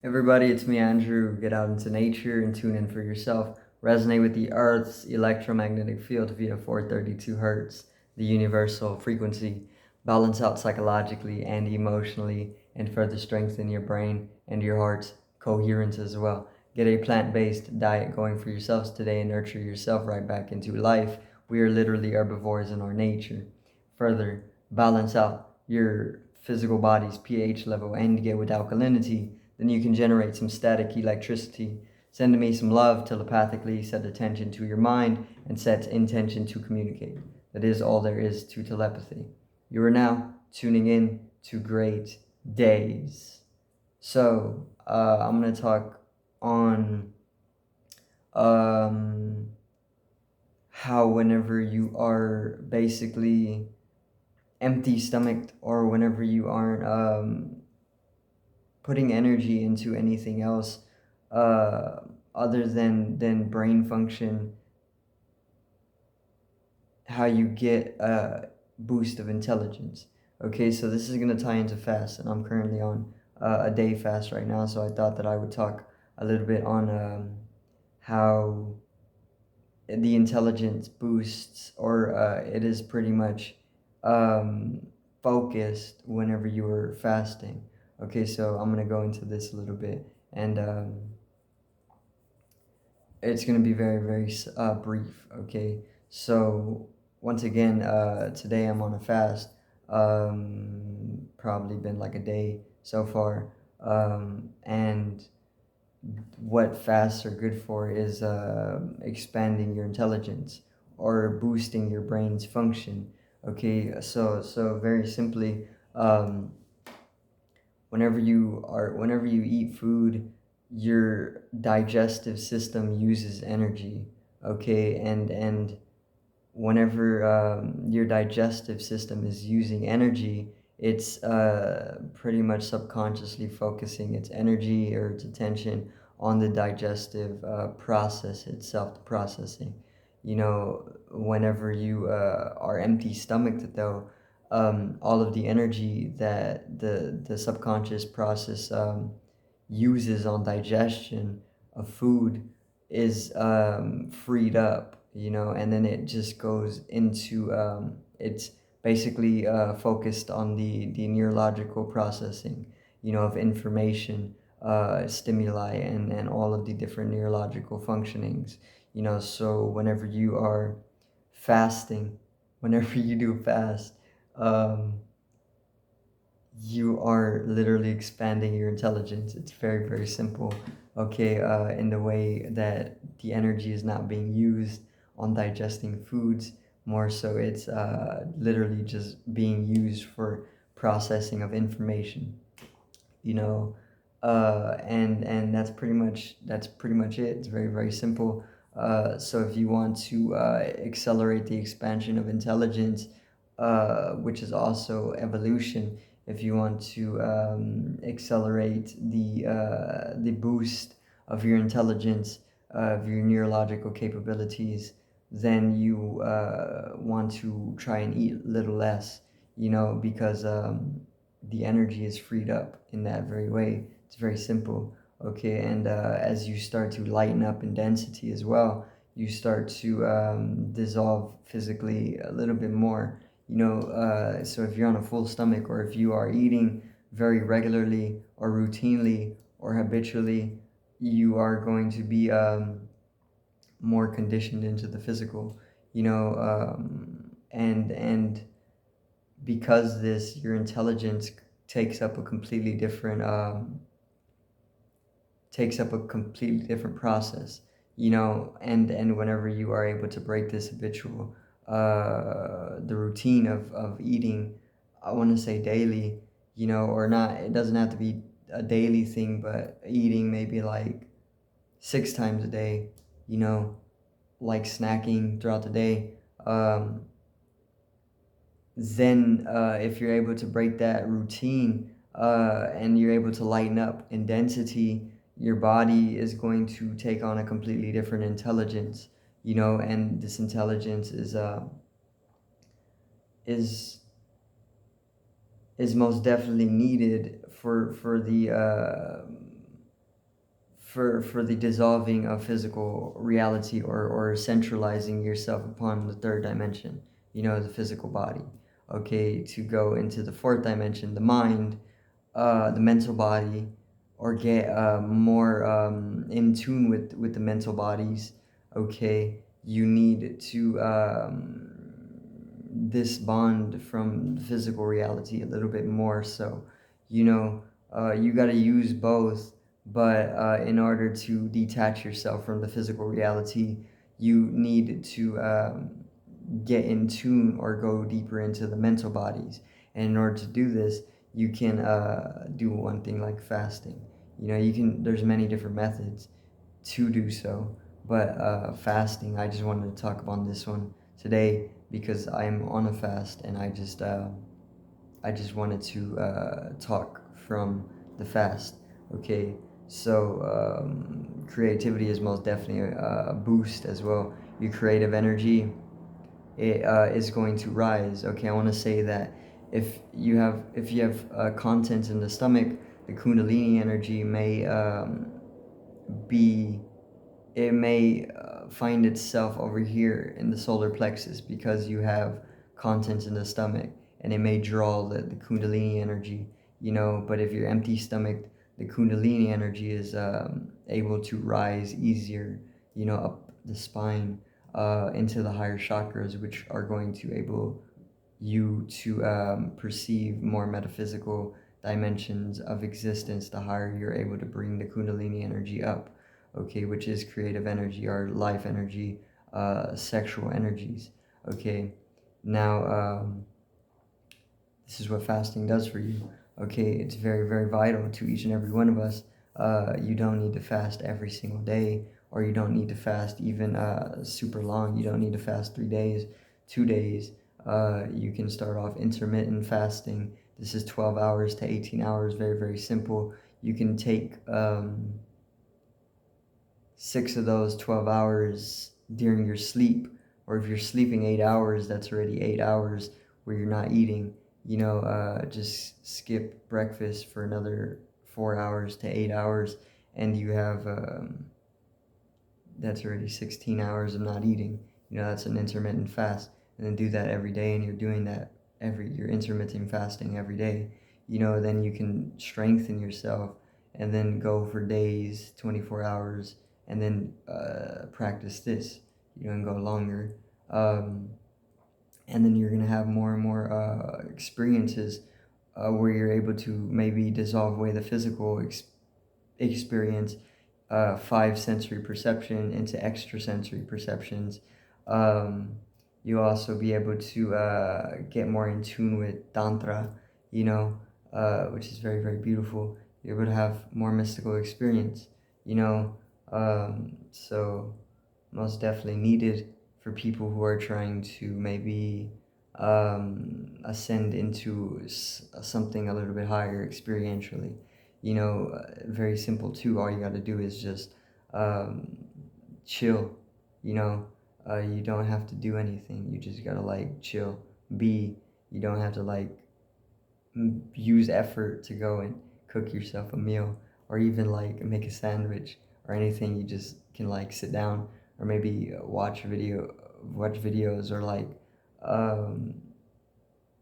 Everybody, it's me, Andrew. Get out into nature and tune in for yourself. Resonate with the Earth's electromagnetic field via 432 hertz, the universal frequency. Balance out psychologically and emotionally, and further strengthen your brain and your heart's coherence as well. Get a plant based diet going for yourselves today and nurture yourself right back into life. We are literally herbivores in our nature. Further, balance out your physical body's pH level and get with alkalinity, then you can generate some static electricity. Send me some love telepathically, set attention to your mind, and set intention to communicate. That is all there is to telepathy. You are now tuning in to Great Days. So, I'm going to talk on um, how whenever you are basically empty stomached or whenever you aren't putting energy into anything else uh, other than brain function, how you get a boost of intelligence. Okay, so this is going to tie into fast, and I'm currently on a day fast right now, so I thought that I would talk a little bit on how the intelligence boosts, or it is pretty much um, focused whenever you are fasting. Okay, so I'm gonna go into this a little bit, and it's gonna be very brief. Okay, so once again, today I'm on a fast. Probably been like a day so far, and what fasts are good for is expanding your intelligence or boosting your brain's function. Okay, so very simply, um, whenever you eat food, your digestive system uses energy. Okay, and whenever your digestive system is using energy, it's pretty much subconsciously focusing its energy or its attention on the digestive process itself, the processing. Whenever you are empty stomached, though, all of the energy that the subconscious process uses on digestion of food is freed up, and then it just goes into it's basically focused on the neurological processing, of information, stimuli, and all of the different neurological functionings. So whenever you are fasting, whenever you do fast, um, you are literally expanding your intelligence. It's very simple. Okay, in the way that the energy is not being used on digesting foods, more so it's literally just being used for processing of information. you know and that's pretty much it. It's very simple. So if you want to accelerate the expansion of intelligence, which is also evolution, if you want to accelerate the boost of your intelligence, of your neurological capabilities, then you want to try and eat a little less, because the energy is freed up in that very way. It's very simple. Okay, and as you start to lighten up in density as well, you start to dissolve physically a little bit more. So if you're on a full stomach, or if you are eating very regularly or routinely or habitually, you are going to be more conditioned into the physical. And because this your intelligence takes up a completely different process, and whenever you are able to break this habitual the routine of eating, I want to say daily, or not, it doesn't have to be a daily thing, but eating maybe like 6 times a day, you know like snacking throughout the day. Then if you're able to break that routine, and you're able to lighten up in density, your body is going to take on a completely different intelligence, and this intelligence is is most definitely needed for the for the dissolving of physical reality, or centralizing yourself upon the third dimension, the physical body. Okay, to go into the fourth dimension, the mind, the mental body, or get more in tune with the mental bodies. Okay, you need to this bond from physical reality a little bit more. So, you got to use both, but in order to detach yourself from the physical reality, you need to get in tune or go deeper into the mental bodies. And in order to do this, you can do one thing like fasting. There's many different methods to do so, but fasting, I just wanted to talk about this one today because I'm on a fast, and I just wanted to talk from the fast. Okay, so creativity is most definitely a boost as well. Your creative energy, it is going to rise. Okay, I want to say that if you have content in the stomach, the Kundalini energy be may find itself over here in the solar plexus because you have contents in the stomach, and it may draw the Kundalini energy, but if you're empty stomach, the Kundalini energy is able to rise easier, up the spine, into the higher chakras, which are going to able you to perceive more metaphysical dimensions of existence. The higher you're able to bring the Kundalini energy up, okay, which is creative energy, our life energy, sexual energies. Okay, now this is what fasting does for you. Okay, it's very, very vital to each and every one of us. You don't need to fast every single day, or you don't need to fast even super long. You don't need to fast 3 days, 2 days. You can start off intermittent fasting. This is 12 hours to 18 hours, very, very simple. You can take 6 of those 12 hours during your sleep, or if you're sleeping 8 hours, that's already 8 hours where you're not eating. Just skip breakfast for another 4 hours to 8 hours, and you have that's already 16 hours of not eating. That's an intermittent fast, and then do that every day, and you're doing that you're intermittent fasting every day. Then you can strengthen yourself, and then go for days, 24 hours, and then practice this, and go longer. And then you're going to have more and more experiences where you're able to maybe dissolve away the physical experience, five sensory perception into extrasensory perceptions. You also be able to get more in tune with Tantra, which is very, very beautiful. You're able to have more mystical experience, so most definitely needed for people who are trying to maybe ascend into something a little bit higher experientially. Very simple too. All you got to do is just chill. You don't have to do anything. You just gotta chill, be. You don't have to use effort to go and cook yourself a meal, or even make a sandwich or anything. You just can sit down, or maybe watch videos, or um,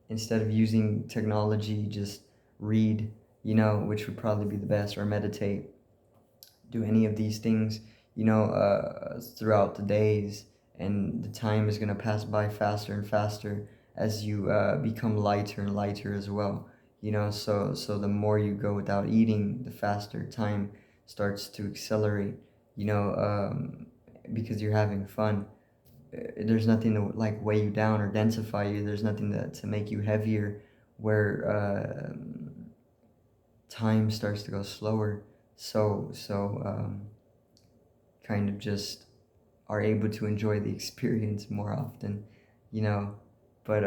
instead of using technology, just read, which would probably be the best, or meditate. Do any of these things, throughout the days, and the time is going to pass by faster and faster as you become lighter and lighter as well. So the more you go without eating, the faster time starts to accelerate. Because you're having fun. There's nothing to weigh you down or densify you. There's nothing to make you heavier, where time starts to go slower. So kind of just are able to enjoy the experience more often, you know. But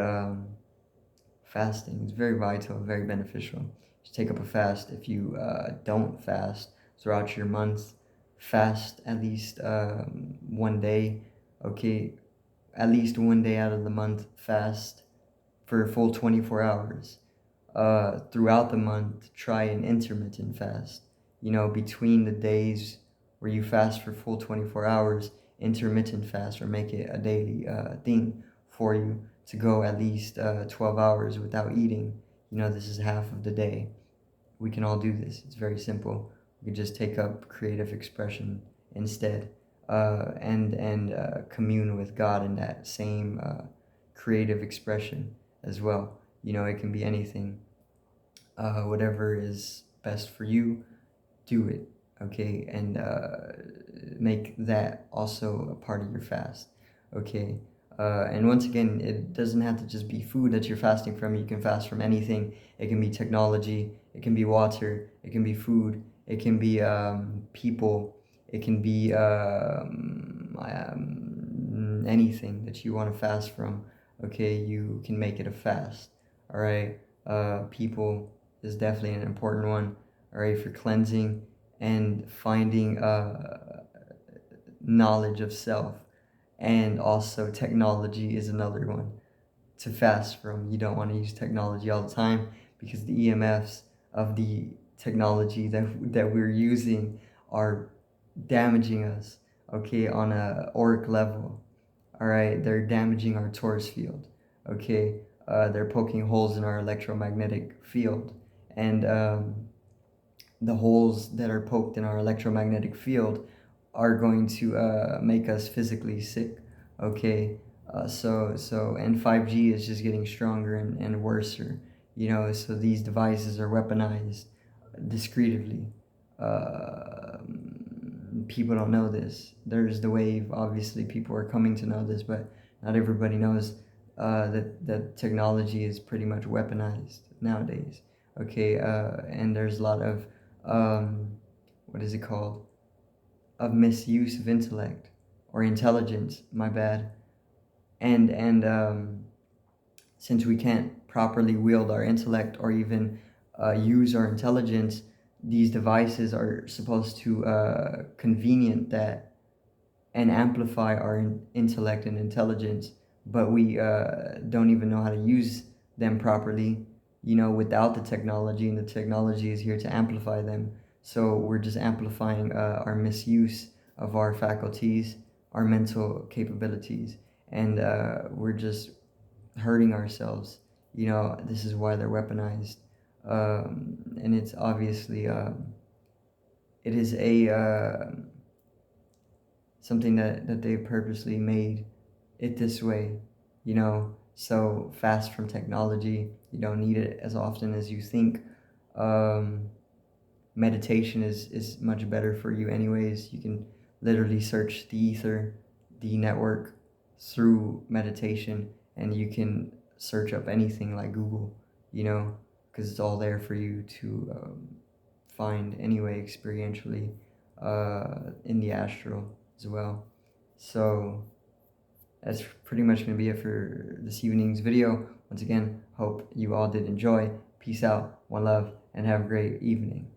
fasting is very vital, very beneficial. Just take up a fast. If you don't fast throughout your month, fast at least one day. Okay, at least one day out of the month, fast for a full 24 hours. Throughout the month, try an intermittent fast. Between the days where you fast for full 24 hours, intermittent fast, or make it a daily thing for you to go at least 12 hours without eating. This is half of the day. We can all do this. It's very simple. We can just take up creative expression instead, and commune with God in that same creative expression as well. It can be anything. Whatever is best for you, do it. Okay, and make that also a part of your fast. Okay. And once again, it doesn't have to just be food that you're fasting from. You can fast from anything. It can be technology, it can be water, it can be food, it can be people, it can be anything that you want to fast from. Okay, you can make it a fast. All right. People is definitely an important one. All right, for cleansing and finding knowledge of self. And also technology is another one to fast from. You don't want to use technology all the time, because the EMFs of the technology that we're using are damaging us, okay, on a auric level. All right, they're damaging our torus field. Okay, they're poking holes in our electromagnetic field, and the holes that are poked in our electromagnetic field are going to make us physically sick. Okay, and 5G is just getting stronger and worser. So these devices are weaponized discreetly. People don't know this. There's the wave. Obviously, people are coming to know this, but not everybody knows that technology is pretty much weaponized nowadays. Okay, and there's a lot of what is it called? Of misuse of intellect or intelligence. My bad. And since we can't properly wield our intellect or even use our intelligence, these devices are supposed to convenient that and amplify our intellect and intelligence, but we don't even know how to use them properly, without the technology, and the technology is here to amplify them. So we're just amplifying our misuse of our faculties, our mental capabilities, and we're just hurting ourselves. This is why they're weaponized. And it's obviously, it is a something that they purposely made it this way, so fast from technology. You don't need it as often as you think. Meditation is much better for you anyways. You can literally search the ether, the network, through meditation, and you can search up anything like Google, because it's all there for you to find anyway, experientially, in the astral as well. So that's pretty much going to be it for this evening's video. Once again, hope you all did enjoy. Peace out, one love, and have a great evening.